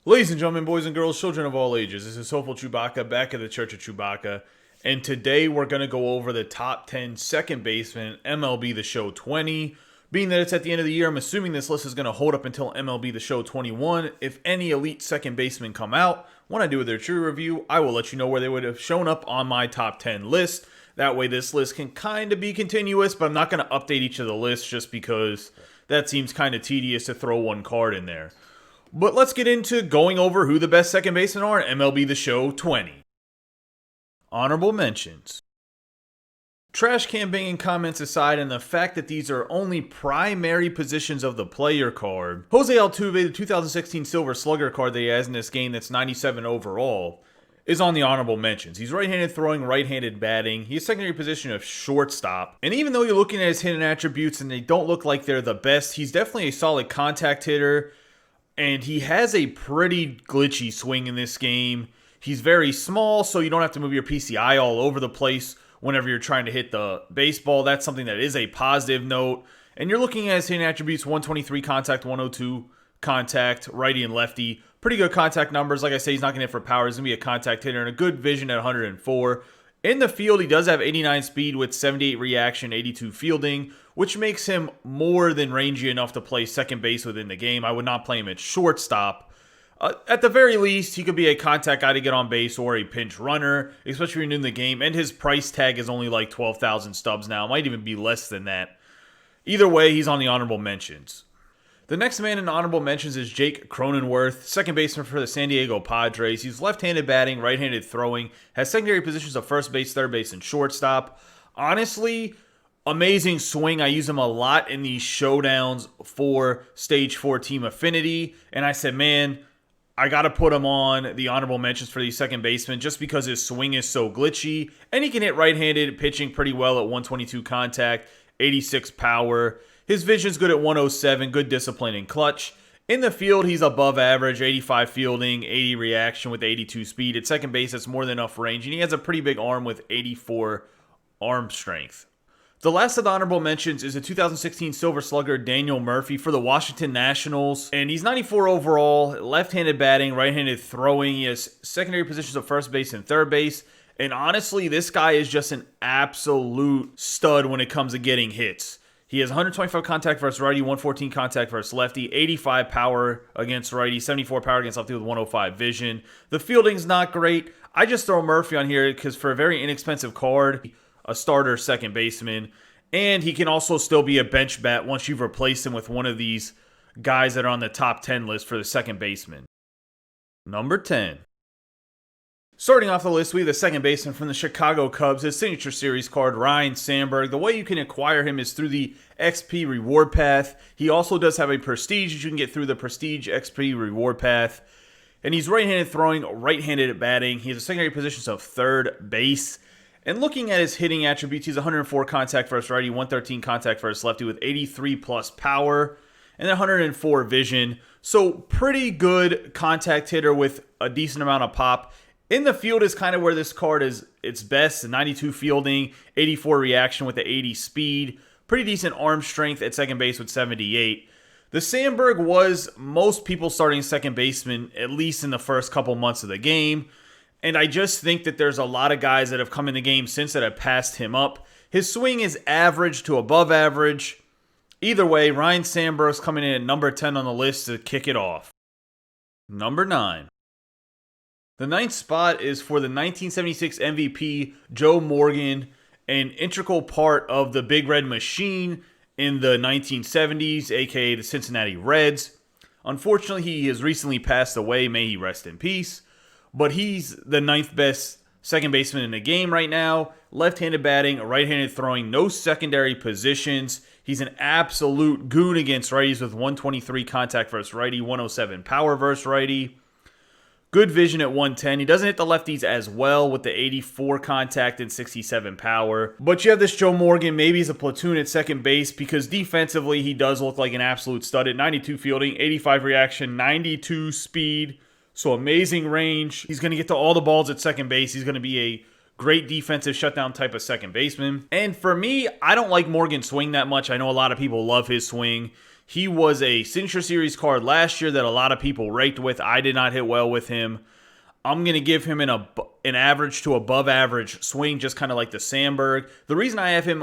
Ladies and gentlemen, boys and girls, children of all ages, this is Hopeful Chewbacca back at the Church of Chewbacca, and today we're going to go over the top 10 second baseman MLB The Show 20. Being that it's at the end of the year, I'm assuming this list is going to hold up until MLB The Show 21. If any elite second basemen come out, when I do their true review, I will let you know where they would have shown up on my top 10 list. That way this list can kind of be continuous, but I'm not going to update each of the lists just because that seems kind of tedious to throw one card in there. But let's get into going over who the best second basemen are in MLB The Show 20. Honorable mentions. Trash can banging comments aside, and the fact that these are only primary positions of the player card, Jose Altuve, the 2016 Silver Slugger card that he has in this game that's 97 overall, is on the honorable mentions. He's right-handed throwing, right-handed batting. He has secondary position of shortstop. And even though you're looking at his hitting attributes and they don't look like they're the best, he's definitely a solid contact hitter. And he has a pretty glitchy swing in this game. He's very small, so you don't have to move your PCI all over the place whenever you're trying to hit the baseball. That's something that is a positive note. And you're looking at his hitting attributes, 123 contact, 102 contact, righty and lefty. Pretty good contact numbers. Like I say, he's not going to hit for power. He's going to be a contact hitter and a good vision at 104. In the field, he does have 89 speed with 78 reaction, 82 fielding, which makes him more than rangy enough to play second base within the game. I would not play him at shortstop. At the very least, he could be a contact guy to get on base or a pinch runner, especially when you're in the game. And his price tag is only like 12,000 stubs now. It might even be less than that. Either way, he's on the honorable mentions. The next man in honorable mentions is Jake Cronenworth, second baseman for the San Diego Padres. He's left-handed batting, right-handed throwing, has secondary positions of first base, third base, and shortstop. Honestly, amazing swing. I use him a lot in these showdowns for Stage 4 Team Affinity. And I said, man, I got to put him on the honorable mentions for these second basemen just because his swing is so glitchy. And he can hit right-handed, pitching pretty well at 122 contact, 86 power. His vision's good at 107, good discipline and clutch. In the field, he's above average, 85 fielding, 80 reaction with 82 speed. At second base, that's more than enough range, and he has a pretty big arm with 84 arm strength. The last of the honorable mentions is the 2016 Silver Slugger Daniel Murphy for the Washington Nationals, and he's 94 overall, left-handed batting, right-handed throwing. He has secondary positions of first base and third base, and honestly, this guy is just an absolute stud when it comes to getting hits. He has 125 contact versus righty, 114 contact versus lefty, 85 power against righty, 74 power against lefty with 105 vision. The fielding's not great. I just throw Murphy on here because for a very inexpensive card, a starter second baseman, and he can also still be a bench bat once you've replaced him with one of these guys that are on the top 10 list for the second baseman. Number 10. Starting off the list, we have the second baseman from the Chicago Cubs, his signature series card, Ryne Sandberg. The way you can acquire him is through the XP reward path. He also does have a prestige that you can get through the prestige XP reward path. And he's right-handed throwing, right-handed batting. He has a secondary positions of third base. And looking at his hitting attributes, he's 104 contact versus righty, 113 contact versus lefty with 83 plus power and 104 vision. So pretty good contact hitter with a decent amount of pop. In the field is kind of where this card is its best. 92 fielding, 84 reaction with the 80 speed. Pretty decent arm strength at second base with 78. The Sandberg was most people starting second baseman, at least in the first couple months of the game. And I just think that there's a lot of guys that have come in the game since that have passed him up. His swing is average to above average. Either way, Ryne Sandberg's coming in at number 10 on the list to kick it off. Number 9. The 9th spot is for the 1976 MVP, Joe Morgan, an integral part of the Big Red Machine in the 1970s, aka the Cincinnati Reds. Unfortunately, he has recently passed away, may he rest in peace, but he's the 9th best second baseman in the game right now. Left-handed batting, right-handed throwing, no secondary positions. He's an absolute goon against righties with 123 contact versus righty, 107 power versus righty. Good vision at 110. He doesn't hit the lefties as well with the 84 contact and 67 power. But you have this Joe Morgan. Maybe he's a platoon at second base because defensively he does look like an absolute stud at 92 fielding, 85 reaction, 92 speed. So amazing range. He's going to get to all the balls at second base. He's going to be a great defensive shutdown type of second baseman. And for me, I don't like Morgan's swing that much. I know a lot of people love his swing. He was a Signature Series card last year that a lot of people raked with. I did not hit well with him. I'm going to give him an average to above average swing, just kind of like the Sandberg. The reason I have him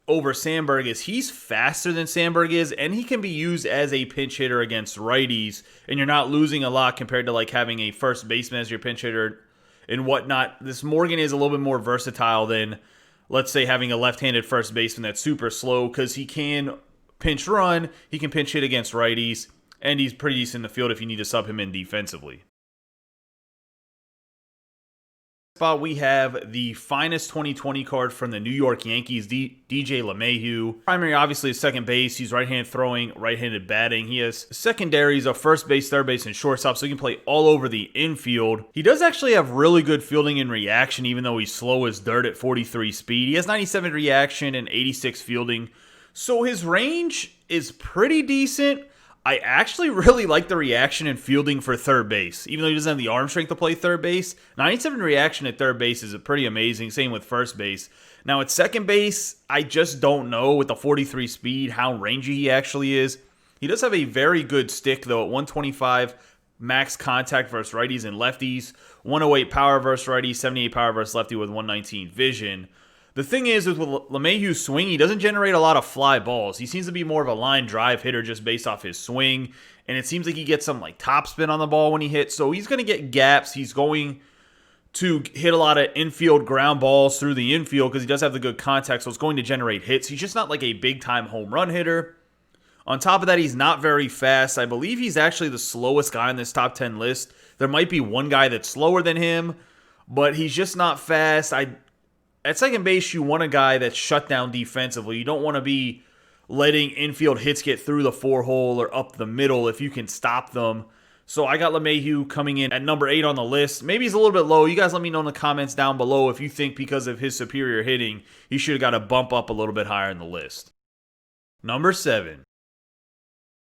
over Sandberg is he's faster than Sandberg is, and he can be used as a pinch hitter against righties, and you're not losing a lot compared to like having a first baseman as your pinch hitter and whatnot. This Morgan is a little bit more versatile than, let's say, having a left-handed first baseman that's super slow, because he can pinch run, he can pinch hit against righties, and he's pretty decent in the field if you need to sub him in defensively. Spot we have the finest 2020 card from the New York Yankees, DJ LeMahieu. Primary, obviously, is second base. He's right-handed throwing, right-handed batting. He has secondaries of first base, third base, and shortstop, so he can play all over the infield. He does actually have really good fielding and reaction, even though he's slow as dirt at 43 speed. He has 97 reaction and 86 fielding, so his range is pretty decent. I actually really like the reaction and fielding for third base. Even though he doesn't have the arm strength to play third base, 97 reaction at third base is pretty amazing. Same with first base. Now at second base, I just don't know with the 43 speed how rangy he actually is. He does have a very good stick though at 125 max contact versus righties and lefties, 108 power versus righties, 78 power versus lefty with 119 vision. The thing is, with LeMahieu's swing, he doesn't generate a lot of fly balls. He seems to be more of a line drive hitter just based off his swing. And it seems like he gets some like top spin on the ball when he hits. So he's going to get gaps. He's going to hit a lot of infield ground balls through the infield because he does have the good contact. So it's going to generate hits. He's just not like a big time home run hitter. On top of that, he's not very fast. I believe he's actually the slowest guy on this top 10 list. There might be one guy that's slower than him, but he's just not fast. At second base, you want a guy that's shut down defensively. You don't want to be letting infield hits get through the 4-hole or up the middle if you can stop them. So I got LeMahieu coming in at number 8 on the list. Maybe he's a little bit low. You guys let me know in the comments down below if you think because of his superior hitting, he should have got a bump up a little bit higher in the list. Number 7.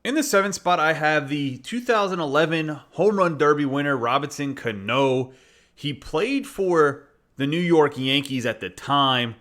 In the 7th spot, I have the 2011 Home Run Derby winner, Robinson Cano. He played for the New York Yankees at the time,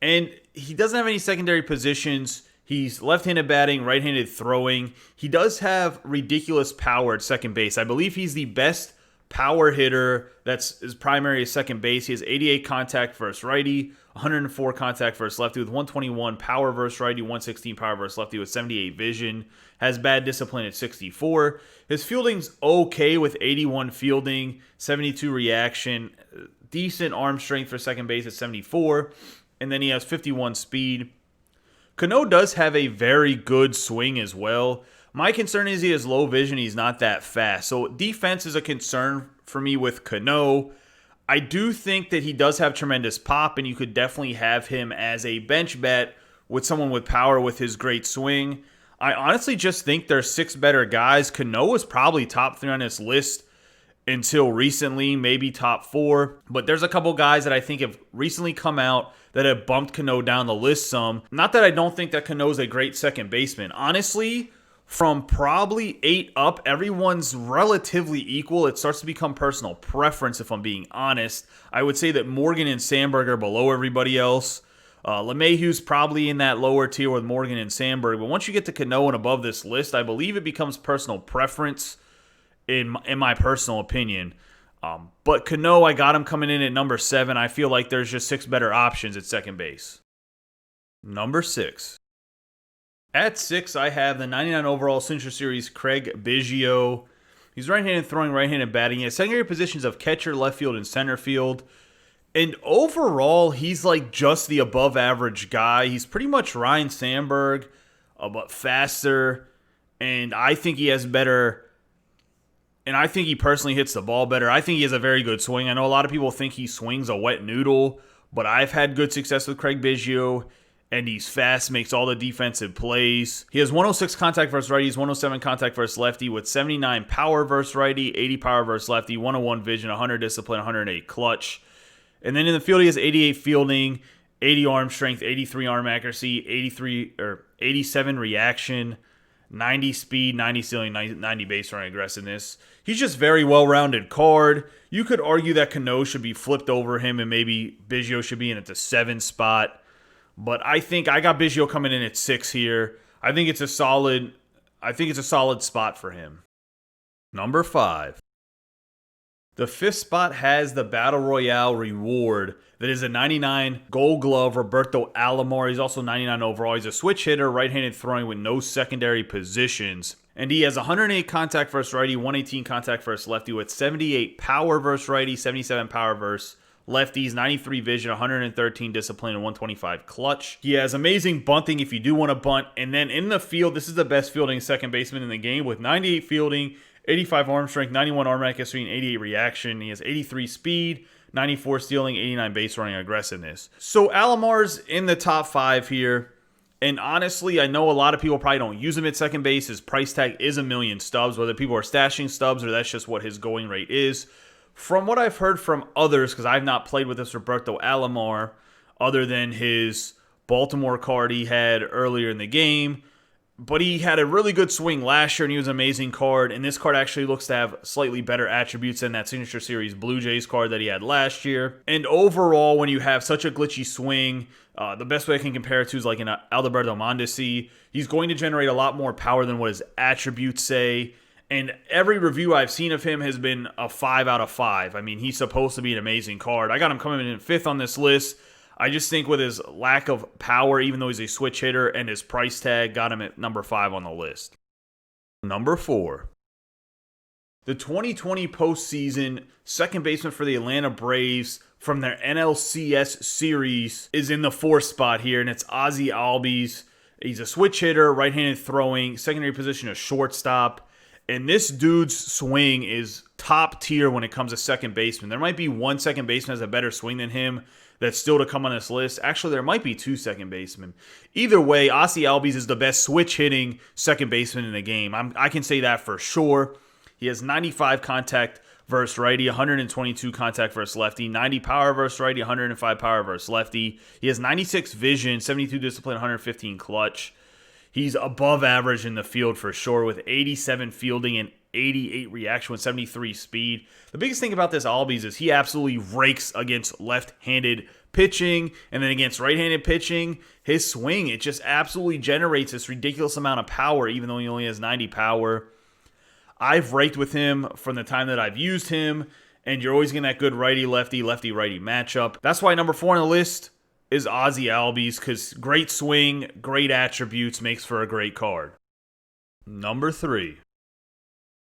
and he doesn't have any secondary positions. He's left-handed batting, right-handed throwing. He does have ridiculous power at second base. I believe he's the best power hitter that's his primary is second base. He has 88 contact versus righty, 104 contact versus lefty with 121 power versus righty, 116 power versus lefty with 78 vision. Has bad discipline at 64. His fielding's okay with 81 fielding, 72 reaction, decent arm strength for second base at 74, and then he has 51 speed. Cano does have a very good swing as well. My concern is he has low vision. He's not that fast. So defense is a concern for me with Cano. I do think that he does have tremendous pop, and you could definitely have him as a bench bet with someone with power with his great swing. I honestly just think there's 6 better guys. Cano is probably top 3 on this list until recently, maybe top 4. But there's a couple guys that I think have recently come out that have bumped Cano down the list some. Not that I don't think that Cano's a great second baseman. Honestly, from probably 8 up, everyone's relatively equal. It starts to become personal preference, if I'm being honest. I would say that Morgan and Sandberg are below everybody else. LeMahieu's probably in that lower tier with Morgan and Sandberg. But once you get to Cano and above this list, I believe it becomes personal preference in my personal opinion. But Cano, I got him coming in at number 7. I feel like there's just 6 better options at second base. Number 6. At 6, I have the 99 overall Signature Series Craig Biggio. He's right-handed throwing, right-handed batting. He has secondary positions of catcher, left field, and center field. And overall, he's like just the above-average guy. He's pretty much Ryan Sandberg, but faster. And I think he has better... And I think he personally hits the ball better. I think he has a very good swing. I know a lot of people think he swings a wet noodle, but I've had good success with Craig Biggio, and he's fast, makes all the defensive plays. He has 106 contact versus righties, 107 contact versus lefty with 79 power versus righty, 80 power versus lefty, 101 vision, 100 discipline, 108 clutch. And then in the field, he has 88 fielding, 80 arm strength, 83 arm accuracy, 87 reaction, 90 speed, 90 ceiling, 90 base running aggressiveness. He's just very well-rounded card. You could argue that Cano should be flipped over him and maybe Biggio should be in at the 7 spot. But I think I got Biggio coming in at 6 here. I think it's a solid I think it's a solid spot for him. Number 5. The 5th spot has the Battle Royale reward that is a 99 Gold Glove Roberto Alomar. He's also 99 overall. He's a switch hitter, right-handed throwing with no secondary positions. And he has 108 contact versus righty, 118 contact versus lefty with 78 power versus righty, 77 power versus lefties, 93 vision, 113 discipline, and 125 clutch. He has amazing bunting if you do want to bunt. And then in the field, this is the best fielding second baseman in the game with 98 fielding, 85 arm strength, 91 arm accuracy, and 88 reaction. He has 83 speed, 94 stealing, 89 base running aggressiveness. So Alomar's in the top 5 here. And honestly, I know a lot of people probably don't use him at second base. His price tag is $1 million stubs, whether people are stashing stubs or that's just what his going rate is. From what I've heard from others, because I've not played with this Roberto Alomar, other than his Baltimore card he had earlier in the game, but he had a really good swing last year, and he was an amazing card. And this card actually looks to have slightly better attributes than that Signature Series Blue Jays card that he had last year. And overall, when you have such a glitchy swing, the best way I can compare it to is like an Alberto Mondesi. He's going to generate a lot more power than what his attributes say. And every review I've seen of him has been a 5 out of 5. I mean, he's supposed to be an amazing card. I got him coming in 5th on this list. I just think with his lack of power, even though he's a switch hitter, and his price tag, got him at number 5 on the list. Number 4. The 2020 postseason second baseman for the Atlanta Braves from their NLCS series is in the 4th spot here, and it's Ozzie Albies. He's a switch hitter, right-handed throwing, secondary position of shortstop. And this dude's swing is top tier when it comes to second baseman. There might be one second baseman that has a better swing than him that's still to come on this list. Actually, there might be 2 second basemen. Either way, Ozzie Albies is the best switch-hitting second baseman in the game. I can say that for sure. He has 95 contact versus righty, 122 contact versus lefty, 90 power versus righty, 105 power versus lefty. He has 96 vision, 72 discipline, 115 clutch. He's above average in the field for sure with 87 fielding and 88 reaction with 73 speed. The biggest thing about this Albies is he absolutely rakes against left-handed pitching, and then against right-handed pitching, his swing, it just absolutely generates this ridiculous amount of power, even though he only has 90 power. I've raked with him from the time that I've used him, and you're always getting that good righty-lefty, lefty-righty matchup. That's why number 4 on the list is Ozzie Albies, because great swing, great attributes makes for a great card. Number 3.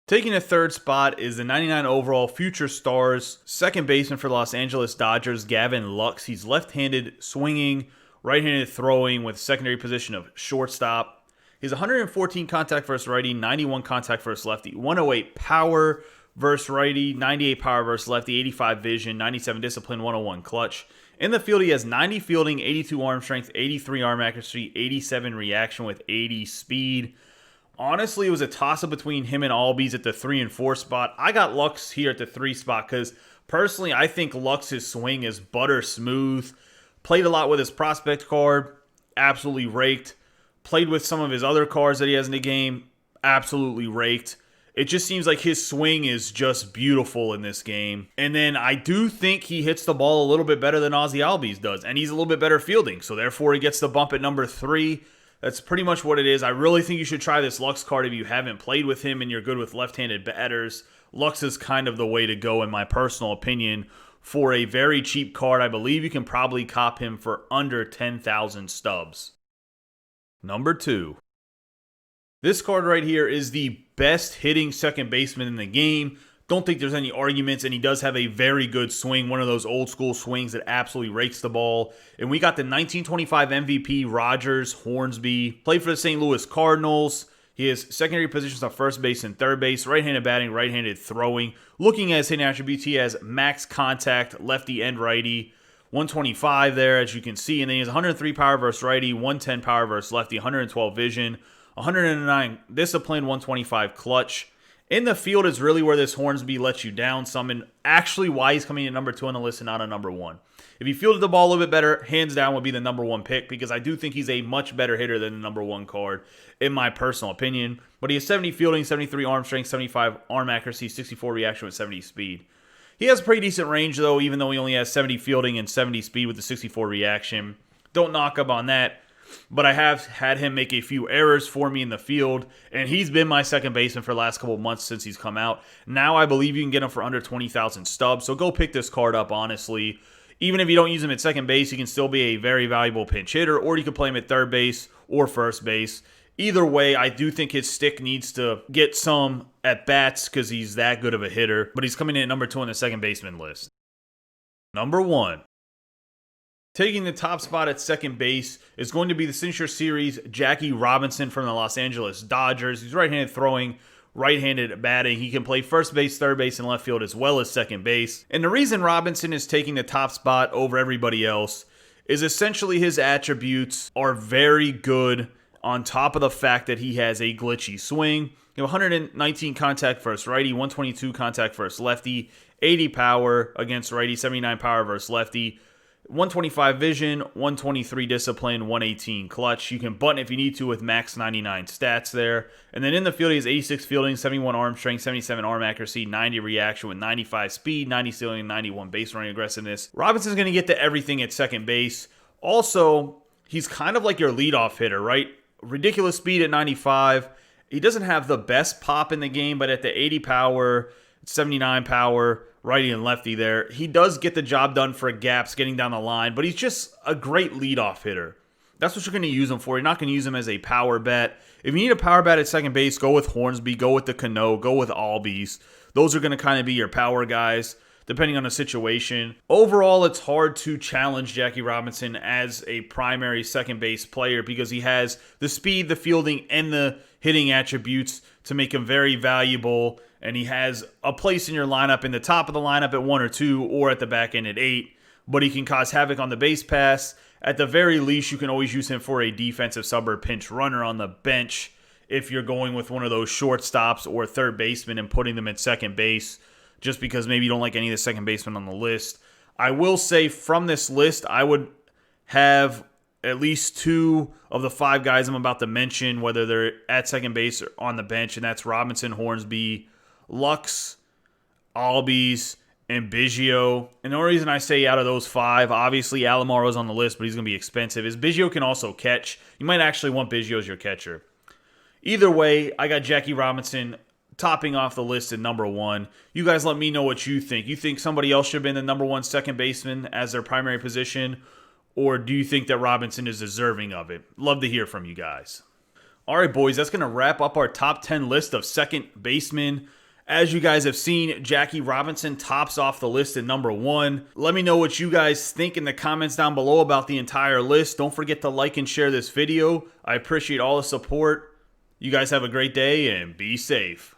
Taking the 3rd spot is the 99 overall Future Stars second baseman for the Los Angeles Dodgers, Gavin Lux. He's left-handed swinging, right-handed throwing with secondary position of shortstop. He's 114 contact versus righty, 91 contact versus lefty, 108 power versus righty, 98 power versus lefty, 85 vision, 97 discipline, 101 clutch. In the field, he has 90 fielding, 82 arm strength, 83 arm accuracy, 87 reaction with 80 speed. Honestly, it was a toss-up between him and Albies at the 3 and 4 spot. I got Lux here at the 3 spot because, personally, I think Lux's swing is butter smooth. Played a lot with his prospect card, absolutely raked. Played with some of his other cards that he has in the game, absolutely raked. It just seems like his swing is just beautiful in this game. And then I do think he hits the ball a little bit better than Ozzie Albies does. And he's a little bit better fielding. So therefore he gets the bump at number 3. That's pretty much what it is. I really think you should try this Lux card if you haven't played with him and you're good with left-handed batters. Lux is kind of the way to go in my personal opinion. For a very cheap card, I believe you can probably cop him for under 10,000 stubs. Number 2. This card right here is the best hitting second baseman in the game. Don't think there's any arguments, and he does have a very good swing, one of those old school swings that absolutely rakes the ball. And we got the 1925 MVP, Rogers Hornsby. Played for the St. Louis Cardinals. He has secondary positions on first base and third base, right-handed batting, right-handed throwing. Looking at his hitting attributes, he has max contact, lefty and righty. 125 there, as you can see. And then he has 103 power versus righty, 110 power versus lefty, 112 vision, 109 discipline, 125 clutch. In the field is really where this Hornsby lets you down some, and actually why he's coming in number 2 on the list and not a number 1. If he fielded the ball a little bit better, hands down would be the number 1 pick, because I do think he's a much better hitter than the number 1 card, in my personal opinion. But he has 70 fielding, 73 arm strength, 75 arm accuracy, 64 reaction with 70 speed. He has a pretty decent range, though, even though he only has 70 fielding and 70 speed with the 64 reaction. Don't knock him on that. but I have had him make a few errors for me in the field, and he's been my second baseman for the last couple of months since he's come out. Now I believe you can get him for under 20,000 stubs, so go pick this card up, honestly. Even if you don't use him at second base, he can still be a very valuable pinch hitter, or you can play him at third base or first base. Either way, I do think his stick needs to get some at-bats because he's that good of a hitter, but he's coming in at number 2 on the second baseman list. Number 1. Taking the top spot at second base is going to be the Signature Series Jackie Robinson from the Los Angeles Dodgers. He's right-handed throwing, right-handed batting. He can play first base, third base, and left field as well as second base. And the reason Robinson is taking the top spot over everybody else is essentially his attributes are very good on top of the fact that he has a glitchy swing. 119 contact versus righty, 122 contact versus lefty, 80 power against righty, 79 power versus lefty, 125 vision, 123 discipline, 118 clutch. You can button if you need to with max 99 stats there. And then in the field, he has 86 fielding, 71 arm strength, 77 arm accuracy, 90 reaction with 95 speed, 90 stealing, 91 base running aggressiveness. Robinson's going to get to everything at second base. Also, he's kind of like your leadoff hitter, right? Ridiculous speed at 95. He doesn't have the best pop in the game, but at the 80 power, 79 power, righty and lefty there, he does get the job done for gaps getting down the line, but he's just a great leadoff hitter. That's what you're going to use him for. You're not going to use him as a power bat. If you need a power bat at second base, go with Hornsby, go with the Cano, go with Albies. Those are going to kind of be your power guys, depending on the situation. Overall, it's hard to challenge Jackie Robinson as a primary second base player because he has the speed, the fielding, and the hitting attributes to make him very valuable, and he has a place in your lineup in the top of the lineup at 1 or 2 or at the back end at 8, but he can cause havoc on the base pass. At the very least, you can always use him for a defensive sub or pinch runner on the bench if you're going with one of those shortstops or third baseman and putting them at second base, just because maybe you don't like any of the second basemen on the list. I will say from this list, I would have at least 2 of the 5 guys I'm about to mention, whether they're at second base or on the bench, and that's Robinson, Hornsby, Lux, Albies, and Biggio. And the only reason I say out of those 5, obviously Alomar was on the list, but he's going to be expensive, is Biggio can also catch. You might actually want Biggio as your catcher. Either way, I got Jackie Robinson topping off the list at number 1. You guys let me know what you think. You think somebody else should have been the number 1 second baseman as their primary position, or do you think that Robinson is deserving of it? Love to hear from you guys. All right, boys, that's going to wrap up our top 10 list of second basemen. As you guys have seen, Jackie Robinson tops off the list at number 1. Let me know what you guys think in the comments down below about the entire list. Don't forget to like and share this video. I appreciate all the support. You guys have a great day and be safe.